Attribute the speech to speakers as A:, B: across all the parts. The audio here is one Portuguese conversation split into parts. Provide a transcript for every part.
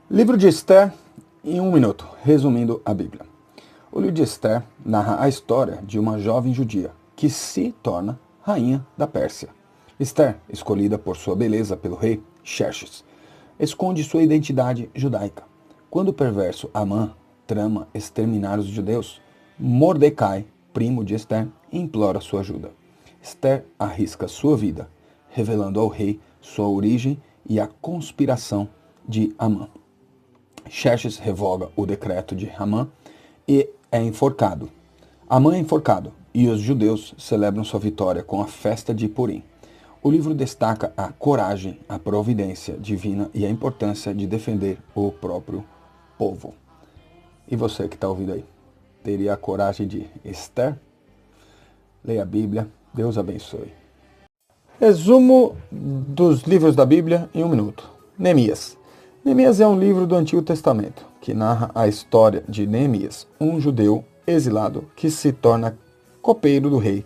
A: Livro de Esther em 1 minuto, resumindo a Bíblia. O livro de Esther narra a história de uma jovem judia que se torna rainha da Pérsia. Esther, escolhida por sua beleza pelo rei Xerxes, esconde sua identidade judaica. Quando o perverso Amã trama exterminar os judeus, Mordecai, primo de Esther, implora sua ajuda. Esther arrisca sua vida, revelando ao rei sua origem e a conspiração de Amã. Xerxes revoga o decreto de Amã e é enforcado. Amã é enforcado e os judeus celebram sua vitória com a festa de Purim. O livro destaca a coragem, a providência divina e a importância de defender o próprio povo. E você que está ouvindo aí, teria a coragem de Esther? Leia a Bíblia, Deus abençoe. Resumo dos livros da Bíblia em 1 minuto. Neemias. Neemias é um livro do Antigo Testamento que narra a história de Neemias, um judeu exilado que se torna copeiro do rei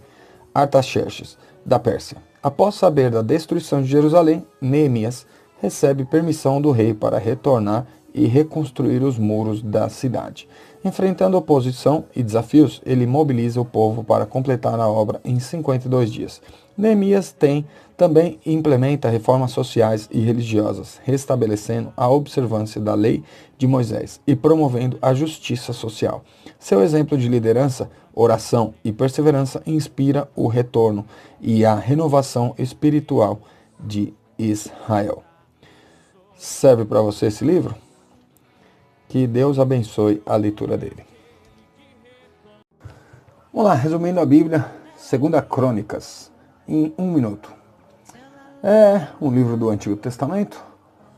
A: Artaxerxes, da Pérsia. Após saber da destruição de Jerusalém, Neemias recebe permissão do rei para retornar e reconstruir os muros da cidade. Enfrentando oposição e desafios, ele mobiliza o povo para completar a obra em 52 dias. Neemias também implementa reformas sociais e religiosas, restabelecendo a observância da lei de Moisés e promovendo a justiça social. Seu exemplo de liderança, oração e perseverança inspira o retorno e a renovação espiritual de Israel. Serve para você esse livro? Que Deus abençoe a leitura dele. Vamos lá, resumindo a Bíblia, 2 Crônicas, em 1 minuto. É um livro do Antigo Testamento,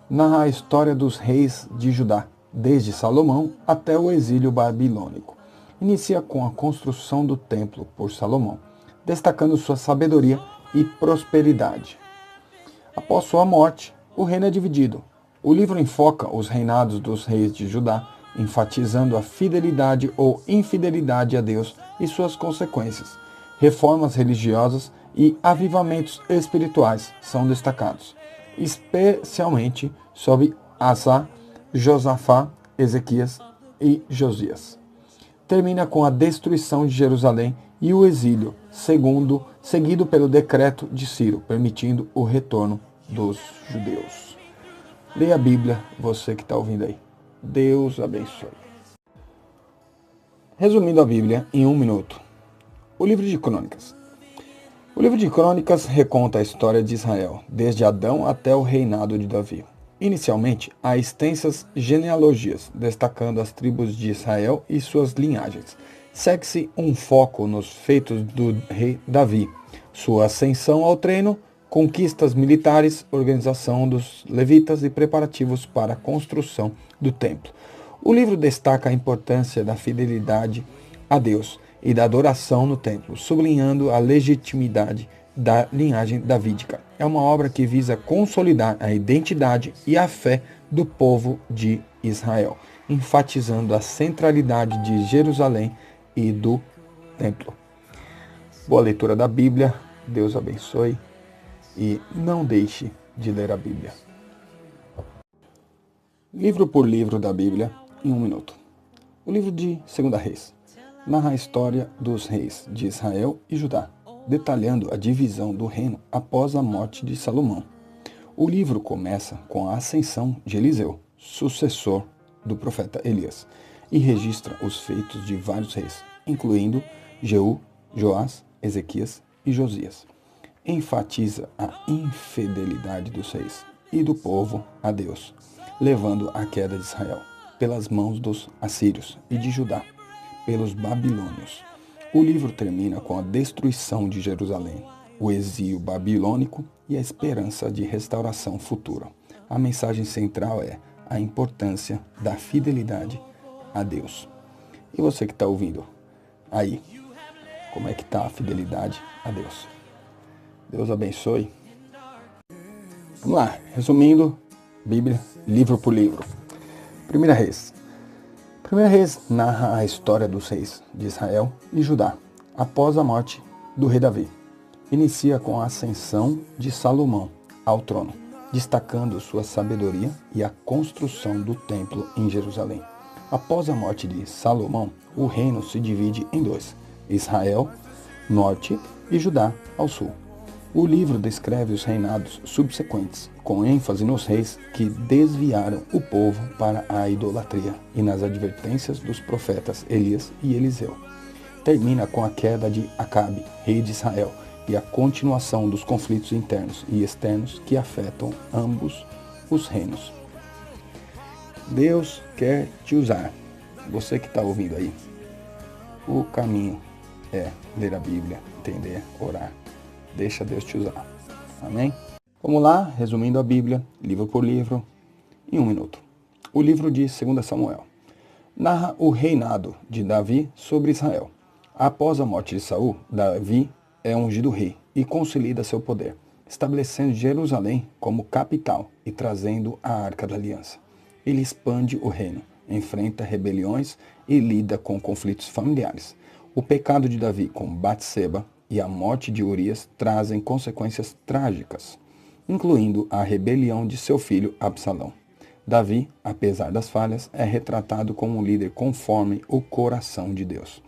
A: narra a história dos reis de Judá, desde Salomão até o exílio babilônico. Inicia com a construção do templo por Salomão, destacando sua sabedoria e prosperidade. Após sua morte, o reino é dividido. O livro enfoca os reinados dos reis de Judá, enfatizando a fidelidade ou infidelidade a Deus e suas consequências. Reformas religiosas e avivamentos espirituais são destacados, especialmente sobre Asa, Josafá, Ezequias e Josias. Termina com a destruição de Jerusalém e o exílio, seguido pelo decreto de Ciro, permitindo o retorno dos judeus. Leia a Bíblia, você que está ouvindo aí. Deus abençoe. Resumindo a Bíblia em 1 minuto. O livro de Crônicas. O livro de Crônicas reconta a história de Israel, desde Adão até o reinado de Davi. Inicialmente, há extensas genealogias, destacando as tribos de Israel e suas linhagens. Segue-se um foco nos feitos do rei Davi, sua ascensão ao trono, conquistas militares, organização dos levitas e preparativos para a construção do templo. O livro destaca a importância da fidelidade a Deus e da adoração no templo, sublinhando a legitimidade da linhagem davídica. É uma obra que visa consolidar a identidade e a fé do povo de Israel, enfatizando a centralidade de Jerusalém e do templo. Boa leitura da Bíblia, Deus abençoe. E não deixe de ler a Bíblia. Livro por livro da Bíblia em 1 minuto. O livro de 2 Reis narra a história dos reis de Israel e Judá, detalhando a divisão do reino após a morte de Salomão. O livro começa com a ascensão de Eliseu, sucessor do profeta Elias, e registra os feitos de vários reis, incluindo Jeú, Joás, Ezequias e Josias. Enfatiza a infidelidade dos reis e do povo a Deus, levando à queda de Israel pelas mãos dos assírios e de Judá pelos babilônios. O livro termina com a destruição de Jerusalém, o exílio babilônico e a esperança de restauração futura. A mensagem central é a importância da fidelidade a Deus. E você que está ouvindo aí, como é que está a fidelidade a Deus? Deus abençoe. Vamos lá, resumindo, Bíblia, livro por livro. 1 Reis. 1 Reis narra a história dos reis de Israel e Judá, após a morte do rei Davi. Inicia com a ascensão de Salomão ao trono, destacando sua sabedoria e a construção do templo em Jerusalém. Após a morte de Salomão, o reino se divide em dois: Israel, norte, e Judá, ao sul. O livro descreve os reinados subsequentes, com ênfase nos reis que desviaram o povo para a idolatria e nas advertências dos profetas Elias e Eliseu. Termina com a queda de Acabe, rei de Israel, e a continuação dos conflitos internos e externos que afetam ambos os reinos. Deus quer te usar. Você que está ouvindo aí, o caminho é ler a Bíblia, entender, orar. Deixa Deus te usar. Amém? Vamos lá, resumindo a Bíblia, livro por livro, em 1 minuto. O livro de 2 Samuel narra o reinado de Davi sobre Israel. Após a morte de Saul, Davi é ungido rei e consolida seu poder, estabelecendo Jerusalém como capital e trazendo a Arca da Aliança. Ele expande o reino, enfrenta rebeliões e lida com conflitos familiares. O pecado de Davi com Batseba e a morte de Urias trazem consequências trágicas, incluindo a rebelião de seu filho Absalão. Davi, apesar das falhas, é retratado como um líder conforme o coração de Deus.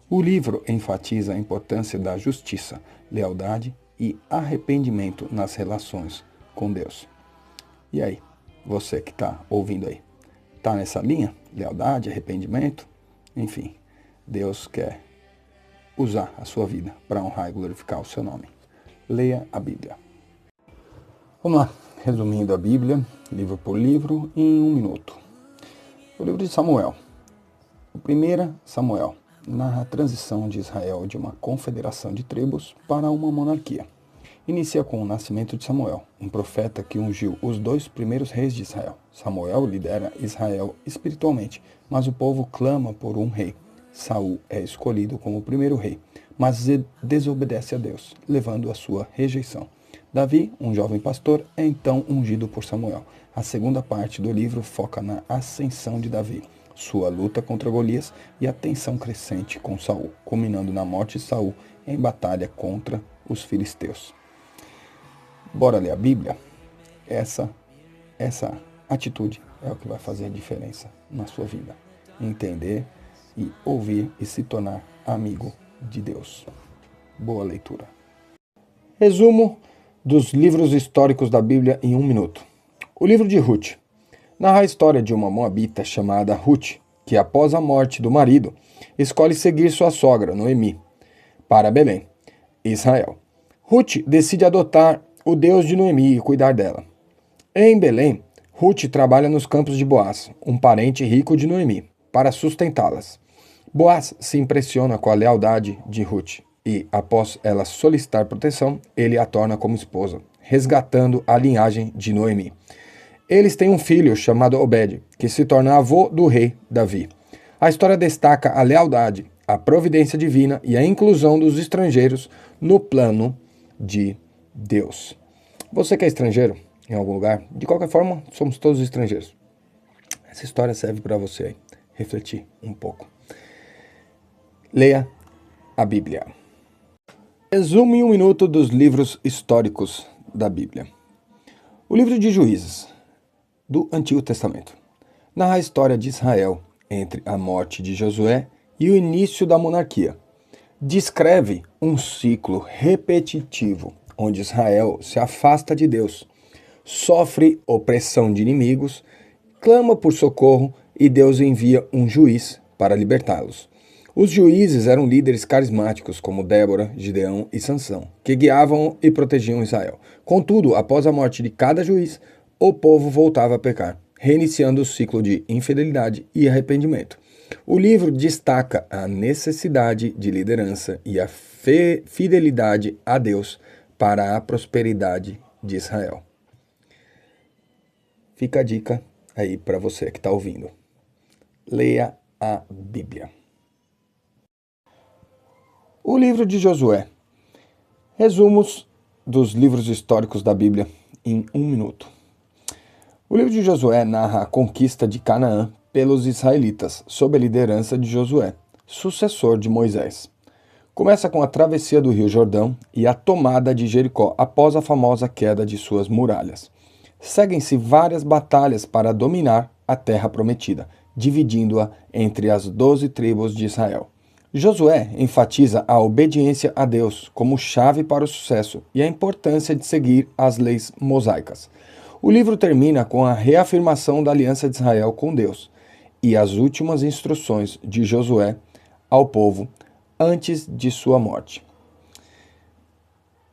A: O livro enfatiza a importância da justiça, lealdade e arrependimento nas relações com Deus. E aí, você que está ouvindo aí, está nessa linha? Lealdade, arrependimento? Enfim, Deus quer usar a sua vida para honrar e glorificar o seu nome. Leia a Bíblia. Vamos lá, resumindo a Bíblia, livro por livro, em 1 minuto. O livro de Samuel. O 1 Samuel narra a transição de Israel de uma confederação de tribos para uma monarquia. Inicia com o nascimento de Samuel, um profeta que ungiu os 2 primeiros reis de Israel. Samuel lidera Israel espiritualmente, mas o povo clama por um rei. Saul é escolhido como o primeiro rei, mas desobedece a Deus, levando à sua rejeição. Davi, um jovem pastor, é então ungido por Samuel. A segunda parte do livro foca na ascensão de Davi, sua luta contra Golias e a tensão crescente com Saul, culminando na morte de Saul em batalha contra os filisteus. Bora ler a Bíblia? Essa atitude é o que vai fazer a diferença na sua vida. Entender e ouvir e se tornar amigo de Deus. Boa leitura. Resumo dos livros históricos da Bíblia em 1 minuto. O livro de Ruth narra a história de uma moabita chamada Ruth, que após a morte do marido, escolhe seguir sua sogra, Noemi, para Belém, Israel. Ruth decide adotar o Deus de Noemi e cuidar dela. Em Belém, Ruth trabalha nos campos de Boaz, um parente rico de Noemi, para sustentá-las. Boaz se impressiona com a lealdade de Ruth e, após ela solicitar proteção, ele a torna como esposa, resgatando a linhagem de Noemi. Eles têm um filho chamado Obed, que se torna avô do rei Davi. A história destaca a lealdade, a providência divina e a inclusão dos estrangeiros no plano de Deus. Você que é estrangeiro em algum lugar, de qualquer forma, somos todos estrangeiros. Essa história serve para você refletir um pouco. Leia a Bíblia. Resumo em 1 minuto dos livros históricos da Bíblia. O livro de Juízes, do Antigo Testamento, narra a história de Israel entre a morte de Josué e o início da monarquia. Descreve um ciclo repetitivo, onde Israel se afasta de Deus, sofre opressão de inimigos, clama por socorro e Deus envia um juiz para libertá-los. Os juízes eram líderes carismáticos como Débora, Gideão e Sansão, que guiavam e protegiam Israel. Contudo, após a morte de cada juiz, o povo voltava a pecar, reiniciando o ciclo de infidelidade e arrependimento. O livro destaca a necessidade de liderança e a fidelidade a Deus para a prosperidade de Israel. Fica a dica aí para você que está ouvindo. Leia a Bíblia. O livro de Josué. Resumos dos livros históricos da Bíblia em 1 minuto. O livro de Josué narra a conquista de Canaã pelos israelitas, sob a liderança de Josué, sucessor de Moisés. Começa com a travessia do Rio Jordão e a tomada de Jericó após a famosa queda de suas muralhas. seguem-se várias batalhas para dominar a terra prometida, dividindo-a entre as 12 tribos de Israel. Josué enfatiza a obediência a Deus como chave para o sucesso e a importância de seguir as leis mosaicas. O livro termina com a reafirmação da aliança de Israel com Deus e as últimas instruções de Josué ao povo antes de sua morte.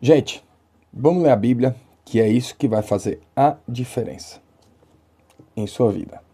A: Gente, vamos ler a Bíblia, que é isso que vai fazer a diferença em sua vida.